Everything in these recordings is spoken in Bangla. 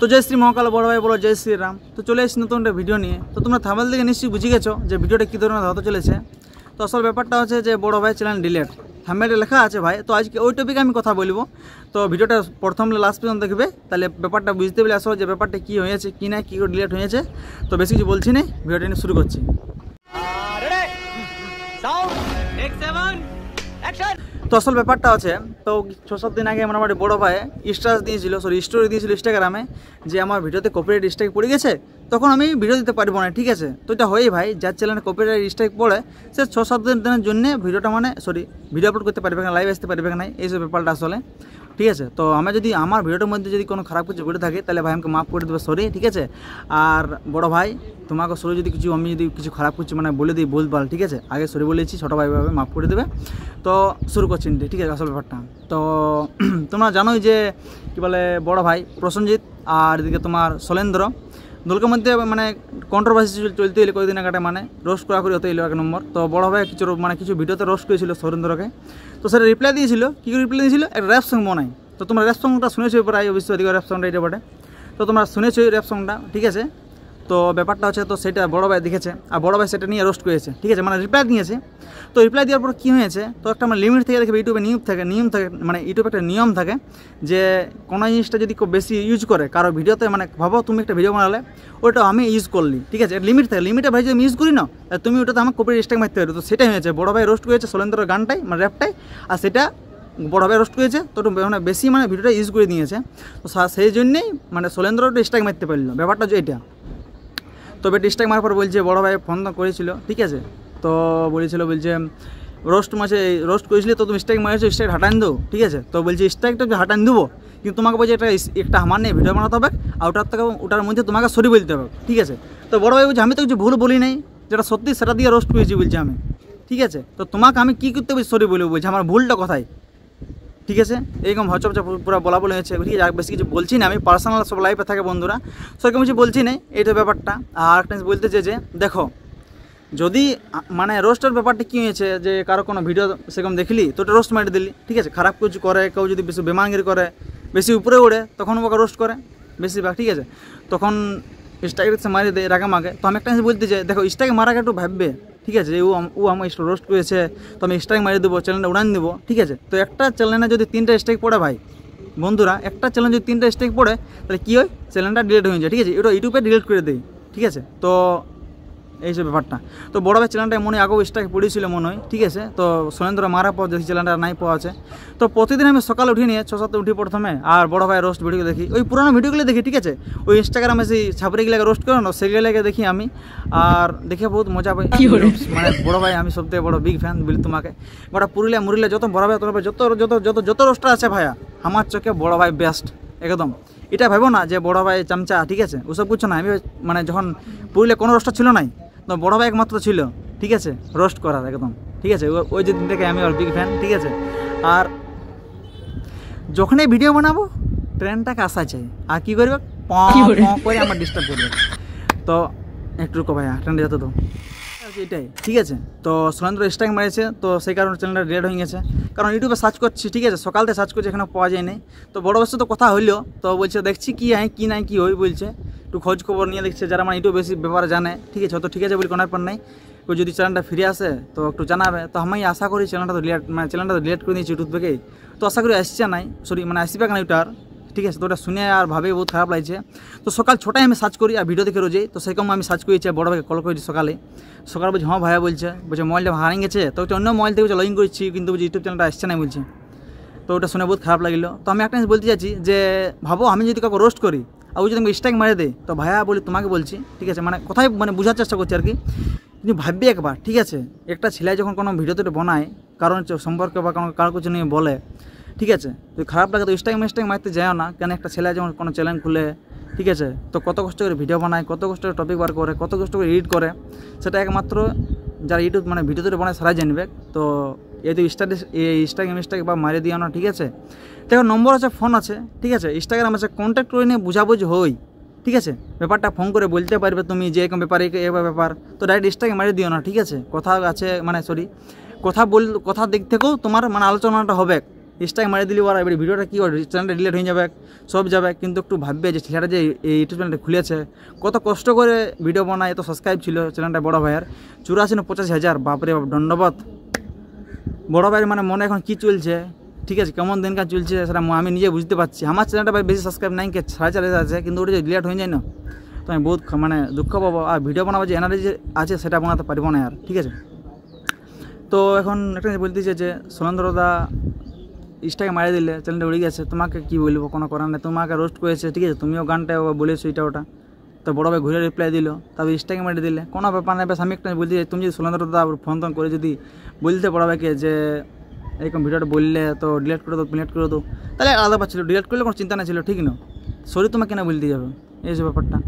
তো জয় শ্রী মহাকাল, বড় ভাই বলো জয় শ্রীরাম। তো চলে এসেছি নতুন একটা ভিডিও নিয়ে। তো তোমরা থাম্বনেল থেকে নিশ্চয়ই বুঝে গেছো যে ভিডিওটা কী ধরনের হতে চলেছে। তো আসল ব্যাপারটা হচ্ছে যে বড় ভাই চ্যানেল ডিলেট, থাম্বনেলে লেখা আছে ভাই। তো আজকে ওই টপিকে আমি কথা বলবো। তো ভিডিওটা প্রথম লাস্ট পর্যন্ত দেখবে, তাহলে ব্যাপারটা বুঝতে পেরে আসো যে ব্যাপারটা কী হয়েছে, কী না, কী করে ডিলেট হয়েছে। তো বেশি কিছু বলছি না, ভিডিওটা নিয়ে শুরু করছি। তো আসল ব্যাপারটা আছে, তো 6-7 দিন আগে মোটামুটি বড় ভাই স্টোরি দিয়েছিল ইনস্টাগ্রামে যে আমার ভিডিওতে কপিরাইট স্ট্রাইক পড়ে গেছে, তখন আমি ভিডিও দিতে পারবো না। ঠিক আছে, তো এটা হয়েই ভাই, যার চ্যানেলে কপিরাইট স্ট্রাইক পড়ে সে 6-7 দিনের জন্য ভিডিওটা ভিডিও আপলোড করতে পারবে না, লাইভ আসতে পারবে না, এইসব ব্যাপারটা আসলে। ঠিক আছে, তো আমি যদি আমার ভিডিওটার মধ্যে যদি কোনো খারাপ কিছু ঘটে থাকে তাহলে ভাই আমাকে মাফ করে দেবে, সরি। ঠিক আছে, আর বড় ভাই তোমাকে সরি যদি আমি যদি কিছু খারাপ কিছু বলে দিই বলবাল, ঠিক আছে, আগে সরি বলেছি, ছোটো ভাই ভাবে মাফ করে দেবে। তো শুরু করছি, ঠিক আছে আসল ব্যাপারটা। তো তোমরা জানোই যে কী বলে বড় ভাই প্রসেনজিৎ আর এদিকে তোমার শৈলেন্দ্র দলকের মধ্যে কন্ট্রোভার্সি চলতে এলো কয়েকদিন আগে, রোস্ট করা করে হতে এলো 1 নম্বর। তো বড় ভাই কিছু ভিডিওতে রোস্ট করেছিল শৈলেন্দ্রকে। তো সেটা রিপ্লাই দিয়েছিল, কী করে রিপ্লাই দিয়েছিল, একটা র্যাপ সং মনে হয়। তো তোমরা র্যাপ সংটা শুনেছো প্রায়, অবশ্যই অধিক র্যাপ সংটা এটা বটে। তো তোমরা শুনেছো র্যাপ সংটা, ঠিক আছে। তো ব্যাপারটা হচ্ছে, তো সেটা বড় ভাই দেখেছে আর বড় ভাই সেটা নিয়ে রোস্ট করেছে, ঠিক আছে, রিপ্লাই দিয়েছে। তো রিপ্লাই দেওয়ার পর কী হয়েছে, তো একটা লিমিট থেকে দেখবে, ইউটিউবে নিয়ম থাকে ইউটিউবে একটা নিয়ম থাকে যে কোনো জিনিসটা যদি খুব বেশি ইউজ করে কারো ভিডিওতে, ভাবো তুমি একটা ভিডিও বানালে ওটা আমি ইউজ করলি, ঠিক আছে, লিমিট থাকে, লিমিটে ভাই যদি আমি ইউজ করি না তুমি ওটাতে আমার কপিরাইট স্ট্রাইক মারতে পারো। তো সেটাই হয়েছে, বড় ভাই রোস্ট করেছে শৈলেন্দ্রের গানটাই, র্যাপটাই, আর সেটা বড় ভাই রোস্ট করেছে। তো বেশি ভিডিওটা ইউজ করে দিয়েছে। তো সেই জন্যেই শৈলেন্দ্র ওটা স্ট্রাইক মারতে পারলো, ব্যাপারটা যে এটা। তবে স্ট্রাইক মারার পর বলছে বড় ভাই ফোন করেছিল, ঠিক আছে, তো বলছে রোস্ট করেছিলে তো তুমি স্ট্রাইক মারেছো, স্ট্রাইক হাটান দেবো, ঠিক আছে। তো বলছে স্ট্রাইকটা হাটান দেবো, কিন্তু তোমাকে বলছে একটা আমার নিয়ে ভিডিও বানাতে হবে, আর ওটার মধ্যে তোমাকে সরি বলতে হবে, ঠিক আছে। তো বড় ভাই বলছে আমি তো কিছু ভুল বলি নাই, যেটা সত্যি সেটা দিয়ে রোস্ট করেছি বলছে আমি, ঠিক আছে। তো তোমাকে আমি কী করতে বলছি সরি বলবো, বলছে আমার ভুলটা কোথায়, ঠিক আছে। এরকম হচ্ছে পুরো বলা হয়েছে, ঠিক আছে। বেশি কিছু বলছি না, আমি পার্সোনাল সব লাইফে থাকে বন্ধুরা, সেরকম কিছু বলছি না, এইটা ব্যাপারটা। আর একটা বলতে চাই যে দেখো, যদি রোস্টের ব্যাপারটা কী হয়েছে যে কারো কোনো ভিডিও সেরকম দেখলি তো ওটা রোস্ট মারি দিলি, ঠিক আছে। খারাপ কিছু করে কেউ যদি বেশি বেমানগিরি করে, বেশি উপরে ওড়ে, তখন ওকে রোস্ট করে বেশিরভাগ, ঠিক আছে। তখন স্ট্রাইক মারি দেয় রাগামাগে। তো আমি একটা বলতে চাই, দেখো স্ট্রাইক মারাকে একটু ভাববে, ঠিক আছে, ও আমার রোস্ট করেছে তো আমি স্ট্রাইক মারি দেবো, চ্যানেলটা উড়ান দেবো, ঠিক আছে। তো একটা চ্যানেলে যদি 3টা স্ট্রাইক পড়ে ভাই বন্ধুরা, একটা চ্যানেল যদি 3টা স্ট্রাইক পড়ে তাহলে কী হয়, চ্যানেলটা ডিলিট হয়ে যায়, ঠিক আছে। এটা ইউটিউবে ডিলিট করে দেয়, ঠিক আছে। তো এইসব ব্যাপারটা। তো বড় ভাই চ্যানেলটা মনে আগেও স্ট্রাইক পড়েছিল মনে হয়, ঠিক আছে। তো শৈলেন্দ্র মারার পর দেখি চ্যানেলটা নাই পাওয়া আছে। তো প্রতিদিন আমি সকালে উঠি নিয়ে 6-7 উঠি প্রথমে, আর বড় ভাই রোস্ট ভিডিও দেখি, ওই পুরোনো ভিডিওগুলো দেখি, ঠিক আছে। ওই ইনস্টাগ্রামে সেই ছাপড়িগুলোকে রোস্ট করে না, সেগুলোকে দেখি আমি, আর দেখে বহুত মজা পাই। বড় ভাই আমি সবথেকে বড় বিগ ফ্যান বলি তোমাকে। গোটা মুরুলিয়া যত বড় ভাই যত রোস্টার আছে ভাইয়া, আমার চোখে বড় ভাই বেস্ট একদম। এটা ভাবো না যে বড় ভাই চামচা, ঠিক আছে, ওসব কিছু না। আমি যখন পুরুলিয়া কোনো রোস্টার ছিল নাই, তো বড় ভাই একমাত্র ছিল, ঠিক আছে, রোস্ট করার একদম, ঠিক আছে। ওই যে দিন থেকে আমি ওর বিগ ফ্যান, ঠিক আছে। আর যখনই ভিডিও বানাবো ট্রেনটাকে আসা চাই, আর কী করবে করে আমার ডিস্টার্ব করবে। তো একটু রুকো ভাইয়া, ট্রেনটা যেত তো এটাই, ঠিক আছে। তো শৈলেন্দ্র স্ট্রাইক মারিয়েছে, তো সেই কারণে চ্যানেলটা ডিলিট হয়ে গেছে। কারণ ইউটিউবে সার্চ করছি, ঠিক আছে, সকালতে সার্চ করছি, এখানে পাওয়া যায়নি। তো বড় বছর তো কথা হইলো, তো বলছে দেখছি কী হয় কী নাই কী হই, বলছে একটু খোঁজ খবর নিয়ে দেখছে, যারা ইউটিউব বেশি ব্যাপারে জানে, ঠিক আছে। তো ঠিক আছে বলি কোনো ব্যাপার নাই, কেউ যদি চ্যানেলটা ফিরে আসে তো একটু জানাবে। তো আমি আশা করি চ্যানেলটা তো ডিলিট করে দিয়েছি ইউটিউব থেকেই, তো আশা করি আসছে নাই, আসবে না ওইটার, ঠিক আছে। তো ওটা শুনে আর ভাবে বহুত খারাপ লাগছে। তো সকাল 6টায় আমি সার্চ করি আর ভিডিও দেখে রোজেই, তো সেরকম আমি সার্চ করেছি, বড় ভাইকে কল করেছি সকালে বলছি হ্যাঁ ভাইয়া, বলছে মোবাইলটা হারিয়ে গেছে। তো অন্য মোবাইল থেকে লগ ইন করছি, কিন্তু ইউটিউব চ্যানেলটা আসছে না বলছে। তো ওটা শুনে বহুত খারাপ লাগলো। তো আমি একটা বলতে চাইছি যে ভাবো, আমি যদি কাউকে রোস্ট করি আর ও যদি আমাকে স্ট্রাইক মারে দেয়, তো ভাইয়া বলি তোমাকে বলছি, ঠিক আছে, কোথায় বোঝার চেষ্টা করছি আর কি। কিন্তু ভাববি একবার, ঠিক আছে, একটা ছেলে যখন কোনো ভিডিওতে বানায় কারণ সম্পর্কে বা কারো কিছু নিয়ে বলে, ঠিক আছে, তো খারাপ লাগে, তো স্ট্রাইক মারতে যাও না কেন। একটা ছেলে যখন কোনো চ্যানেল খুলে, ঠিক আছে, তো কত কষ্ট করে ভিডিও বানায়, কত কষ্ট করে টপিক বার করে, কত কষ্ট করে এডিট করে, সেটা একমাত্র যারা ইউটিউব ভিডিওতে বানায় সারাই জানবে। তো এই তো ইনস্টাগ্রাম বা মারিয়ে দিও না, ঠিক আছে। দেখো নম্বর আছে, ফোন আছে, ঠিক আছে, ইনস্টাগ্রাম আছে, কন্ট্যাক্ট করে নিয়ে বুঝাবুঝি হই, ঠিক আছে। ব্যাপারটা ফোন করে বলতে পারবে তুমি যে এরকম ব্যাপার ব্যাপার, তো ডাইরেক্ট ইনস্টাগ্রাম মারিয়ে দিও না, ঠিক আছে। কথা আছে কথা দিক থেকেও তোমার আলোচনাটা হবে, স্ট্রাইক মারি দিলি ওরা, এবার ভিডিওটা কী করে, চ্যানেলটা ডিলিট হয়ে যাবে, সব যাবে। কিন্তু একটু ভাববে যে ছেলেটা যে এই ইউটিউব চ্যানেলটা খুলেছে, কত কষ্ট করে ভিডিও বানায়, এত সাবস্ক্রাইব ছিল চ্যানেলটা বড় ভাইয়ের 84,85,000, বাপরে বাপ, দণ্ডবাদ। বড় ভাইয়ের মানে মনে এখন কী চলছে, ঠিক আছে, কেমন দিনকার চলছে সেটা আমি নিজে বুঝতে পারছি। আমার চ্যানেলটা ভাই বেশি সাবস্ক্রাইব নাই, 4,500 আছে, কিন্তু ওটা যে ডিলিট হয়ে যায় না, তো আমি বহুত মানে দুঃখ পাবো। আর ভিডিও বানাবো যে এনার্জি আছে সেটা বানাতে পারবো না আর, ঠিক আছে। তো এখন একটা বলতেছে যে সুরেন্দ্রদা স্ট্রাইক মারিয়ে দিলে, চ্যানেলটা উড়ে গেছে, তোমাকে কী বলবো, কোনো করার নেই, তোমাকে রোস্ট করেছে, ঠিক আছে, তুমিও গানটা বলেছো এটা ওটা। তো বড় ভাই ঘুরে রিপ্লাই দিল, তারপর স্ট্রাইক মারিয়ে দিলে, কোনো ব্যাপার নেই। বেশ আমি একটা বলতে চাই, তুমি যদি সুরেন্দ্রদা ফোন টোন করে যদি বলতে বড় ভাইকে যে এরকম ভিডিওটা বললে তো ডিলিট করে দো, ডিলিট করে দো, তাহলে আলাদা পাচ্ছিলো, ডিলিট করলে কোনো চিন্তা না ছিল, ঠিক না। সরি তোমাকে কেন বলতে যাবে, এই যে ব্যাপারটা।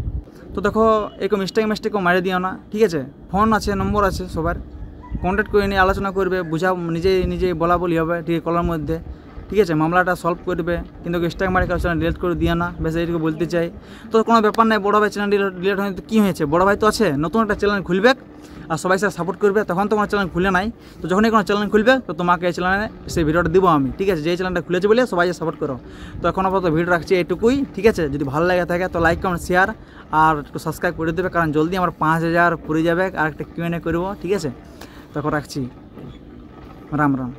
তো দেখো এরকম মিস্টেকও মারিয়ে দিও না, ঠিক আছে। ফোন আছে, নম্বর আছে সবার, কন্ট্যাক্ট করে নিয়ে আলোচনা করবে, বুঝা নিজে বলা বলি হবে, ঠিক আছে, কলার মধ্যে, ঠিক আছে, মামলাটা সলভ করবে। কিন্তু স্ট্রাইক মারি কারো চ্যানেল ডিলিট করে দিও না, বেশ এইটুকু বলতে চাই। তো কোনো ব্যাপার নেই, বড় ভাই চ্যানেল ডিলিট হয়ে কী হয়েছে, বড় ভাই তো আছে, নতুন একটা চ্যানেল খুলবে আর সবাই সাথে সাপোর্ট করবে, তখন তো কোনো চ্যানেল খুলে নাই। তো যখনই কোনো চ্যানেল খুলবে তো তোমাকে এই চ্যানেলে সেই ভিডিওটা দিব আমি, ঠিক আছে, যেই চ্যানেলটা খুলেছে বলে সবাই সাপোর্ট করো। তো এখন আপাতত ভিডিও রাখছি এইটুকুই, ঠিক আছে। যদি ভালো লাগে থাকে তো লাইক, কমেন্ট, শেয়ার আর একটু সাবস্ক্রাইব করে দেবে, কারণ জলদি আমার 5,000 পুরে যাবে, আর একটা Q&A করবো, ঠিক আছে। তখন রাখছি, রাম রাম।